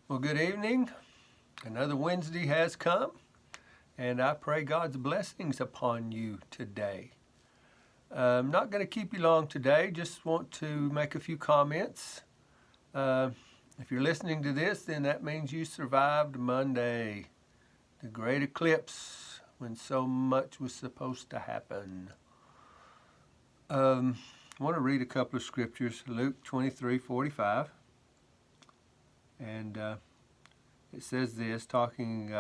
Well, good evening. Another Wednesday has come, and I pray God's blessings upon you today. I'm not going to keep you long today, just want to make a few comments. If you're listening to this, then that means you survived Monday, the great eclipse, when so much was supposed to happen. I want to read a couple of scriptures, Luke 23:45. And it says this, talking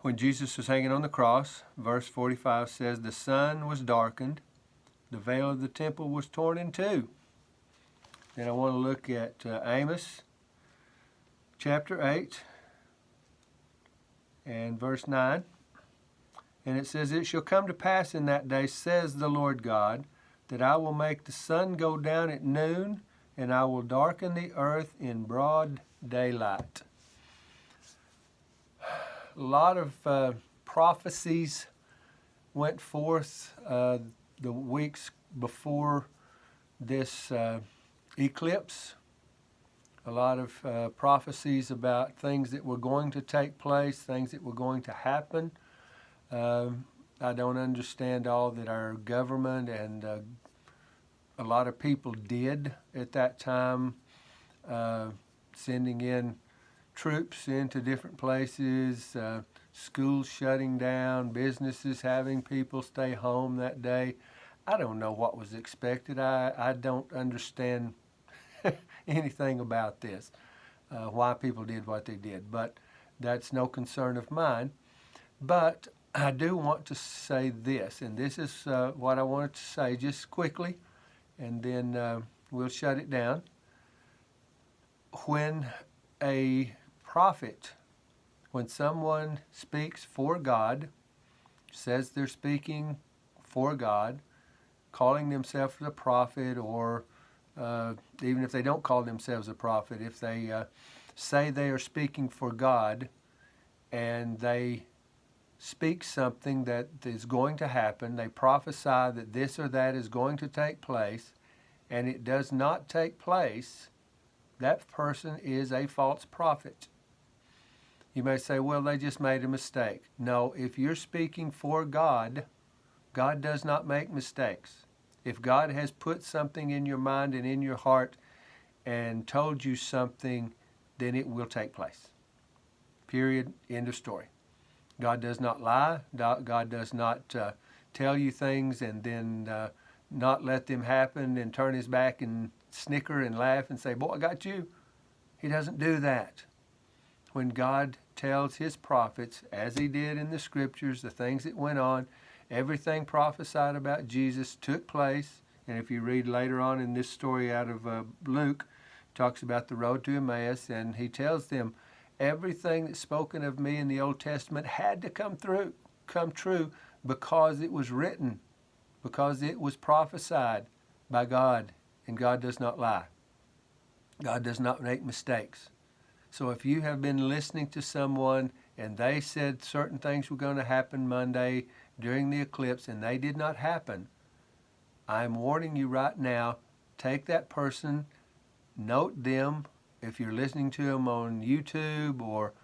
when Jesus was hanging on the cross, verse 45 says, the sun was darkened, the veil of the temple was torn in two. Then I want to look at Amos chapter 8 and verse 9. And it says, it shall come to pass in that day, says the Lord God, that I will make the sun go down at noon, and I will darken the earth in broad daylight. A lot of prophecies went forth the weeks before this eclipse. A lot of prophecies about things that were going to take place, things that were going to happen. I don't understand all that our government and a lot of people did at that time, sending in troops into different places, schools shutting down, businesses having people stay home that day. I don't know what was expected. I don't understand anything about this, why people did what they did, but that's no concern of mine. But I do want to say this, and this is what I wanted to say just quickly, and then we'll shut it down. When a prophet, when someone speaks for God, says they're speaking for God, calling themselves a prophet, or even if they don't call themselves a prophet, if they say they are speaking for God and they speak something that is going to happen, they prophesy that this or that is going to take place, and it does not take place, that person is a false prophet. You may say, well, they just made a mistake. No, if you're speaking for God, God does not make mistakes. If God has put something in your mind and in your heart and told you something, then it will take place. Period. End of story. God does not lie. God does not tell you things and then not let them happen and turn his back and snicker and laugh and say, boy, I got you. He doesn't do that. When God tells his prophets, as he did in the scriptures, the things that went on, everything prophesied about Jesus took place. And if you read later on in this story out of Luke, talks about the road to Emmaus, and he tells them, everything that's spoken of me in the Old Testament had to come true because it was written, because it was prophesied by God, and God does not lie. God does not make mistakes. So if you have been listening to someone and they said certain things were going to happen Monday during the eclipse and they did not happen, I'm warning you right now, take that person, note them. If you're listening to them on YouTube or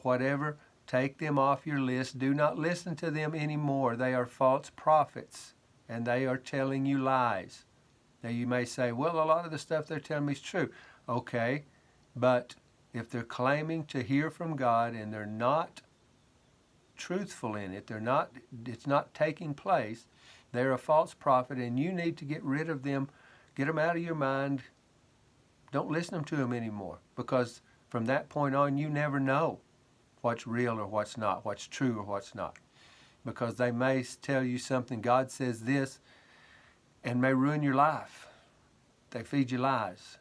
whatever, take them off your list. Do not listen to them anymore. They are false prophets, and they are telling you lies. Now you may say, well, a lot of the stuff they're telling me is true. Okay, but if they're claiming to hear from God and they're not truthful in it, it's not taking place, they're a false prophet, and you need to get rid of them, get them out of your mind. Don't listen to them anymore, because from that point on, you never know what's real or what's not, what's true or what's not, because they may tell you something, God says this, and may ruin your life. They feed you lies.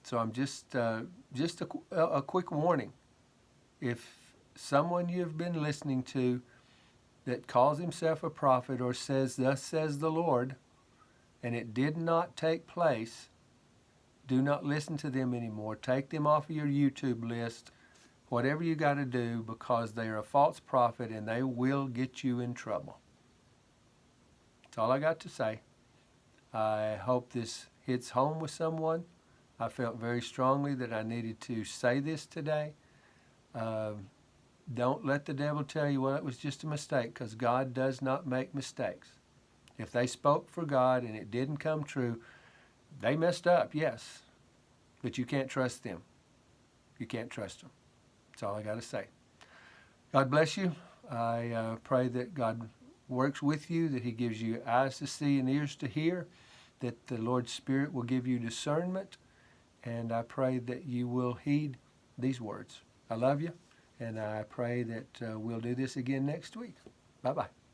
So I'm just a quick warning. If someone you've been listening to that calls himself a prophet or says, thus says the Lord, and it did not take place, do not listen to them anymore. Take them off of your YouTube list, whatever you got to do, because they are a false prophet and they will get you in trouble. That's all I got to say. I hope this hits home with someone. I felt very strongly that I needed to say this today. Don't let the devil tell you, well, it was just a mistake, because God does not make mistakes. If they spoke for God and it didn't come true, they messed up, yes, but you can't trust them. You can't trust them. That's all I got to say. God bless you. I pray that God works with you, that he gives you eyes to see and ears to hear, that the Lord's Spirit will give you discernment, and I pray that you will heed these words. I love you, and I pray that we'll do this again next week. Bye-bye.